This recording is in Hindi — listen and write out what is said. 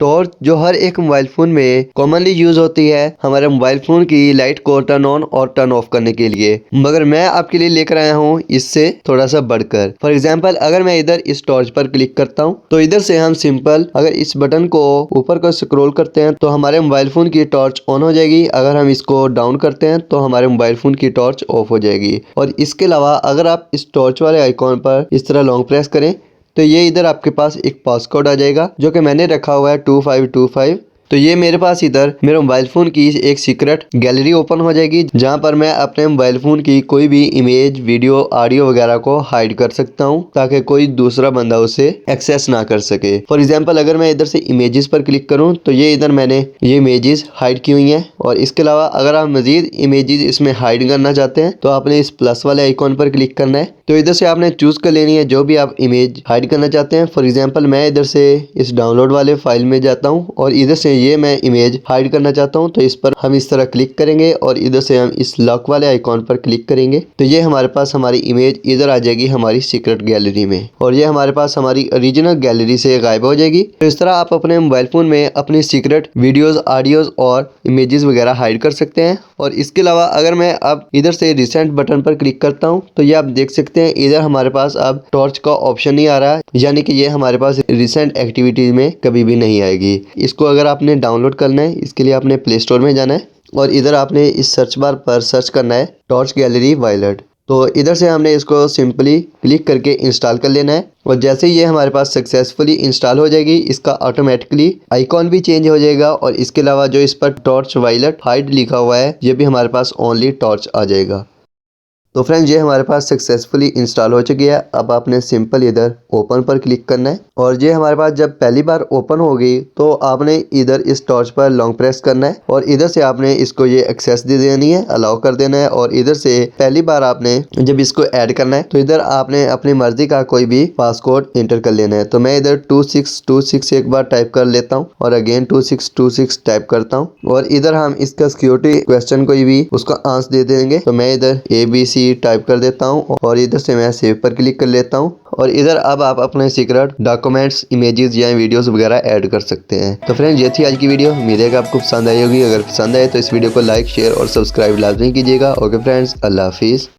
टॉर्च जो हर एक मोबाइल फोन में कॉमनली यूज होती है हमारे मोबाइल फोन की लाइट को टर्न ऑन और टर्न ऑफ करने के लिए, मगर मैं आपके लिए लेकर आया हूँ इससे थोड़ा सा बढ़कर। फॉर एग्जांपल अगर मैं इधर इस टॉर्च पर क्लिक करता हूँ तो इधर से हम सिंपल अगर इस बटन को ऊपर को स्क्रॉल करते हैं तो हमारे मोबाइल फोन की टॉर्च ऑन हो जाएगी। अगर हम इसको डाउन करते हैं तो हमारे मोबाइल फोन की टॉर्च ऑफ हो जाएगी। और इसके अलावा अगर आप इस टॉर्च वाले आइकॉन पर इस तरह लॉन्ग प्रेस करें तो ये इधर आपके पास एक पासकोड आ जाएगा जो कि मैंने रखा हुआ है 2525। तो ये मेरे पास इधर मेरे मोबाइल फ़ोन की एक सीक्रेट गैलरी ओपन हो जाएगी जहाँ पर मैं अपने मोबाइल फ़ोन की कोई भी इमेज, वीडियो, ऑडियो वगैरह को हाइड कर सकता हूँ ताकि कोई दूसरा बंदा उसे एक्सेस ना कर सके। फॉर एग्जांपल अगर मैं इधर से इमेजेस पर क्लिक करूँ तो ये इधर मैंने ये इमेजेस हाइड की हुई हैं। और इसके अलावा अगर आप मजीद इमेजेस इसमें हाइड करना चाहते हैं तो आपने इस प्लस वाले आइकॉन पर क्लिक करना है। तो इधर से आपने चूज कर लेनी है जो भी आप इमेज हाइड करना चाहते हैं। फॉर एग्जांपल मैं इधर से इस डाउनलोड वाले फाइल में जाता हूँ और इधर से ये मैं इमेज हाइड करना चाहता हूँ तो इस पर हम इस तरह क्लिक करेंगे और इधर से हम इस लॉक वाले आइकॉन पर क्लिक करेंगे तो ये हमारे पास हमारी इमेज इधर आ जाएगी हमारी सीक्रेट गैलरी में और ये हमारे पास हमारी ओरिजिनल गैलरी से गायब हो जाएगी। तो इस तरह आप अपने मोबाइल फोन में अपनी सीक्रेट वीडियोज, ऑडियोज और इमेजेस वगैरह हाइड कर सकते हैं। और इसके अलावा अगर मैं अब इधर से रिसेंट बटन पर क्लिक करता हूँ तो ये आप देख सकते हैं इधर हमारे पास अब टॉर्च का ऑप्शन नहीं आ रहा है, यानी कि ये हमारे पास रिसेंट एक्टिविटीज में कभी भी नहीं आएगी। इसको अगर आपने डाउनलोड करना है इसके लिए आपने प्ले स्टोर में जाना है और इधर आपने इस सर्च बार पर सर्च करना है टॉर्च गैलरी वायलेट। तो इधर से हमने इसको सिंपली क्लिक करके इंस्टॉल कर लेना है और जैसे ही ये हमारे पास सक्सेसफुली इंस्टॉल हो जाएगी इसका ऑटोमेटिकली आइकॉन भी चेंज हो जाएगा और इसके अलावा जो इस पर टॉर्च वायलेट हाइड लिखा हुआ है ये भी हमारे पास ओनली टॉर्च आ जाएगा। तो फ्रेंड्स ये हमारे पास सक्सेसफुली इंस्टॉल हो चुकी है। अब आपने सिंपल इधर ओपन पर क्लिक करना है और ये हमारे पास जब पहली बार ओपन होगी तो आपने इधर इस टॉर्च पर लॉन्ग प्रेस करना है और इधर से आपने इसको ये एक्सेस दे देनी है, अलाउ कर देना है। और इधर से पहली बार आपने जब इसको ऐड करना है तो इधर आपने अपनी मर्जी का कोई भी पासकोड एंटर कर लेना है। तो मैं इधर 2626 एक बार टाइप कर लेता हूँ और अगेन 2626 टाइप करता हूँ और इधर हम इसका सिक्योरिटी क्वेश्चन कोई भी उसका आंसर दे देंगे। तो मैं इधर ABC टाइप कर देता हूँ और इधर से मैं सेव पर क्लिक कर लेता हूँ और इधर अब आप अपने सीक्रेट डॉक्यूमेंट्स, इमेजेस या वीडियोस वगैरह ऐड कर सकते हैं। तो फ्रेंड्स ये थी आज की वीडियो, उम्मीद है कि आपको पसंद आई होगी। अगर पसंद आए तो इस वीडियो को लाइक, शेयर और सब्सक्राइब लाजमी कीजिएगा। ओके फ्रेंड्स, अल्लाह हाफिज़।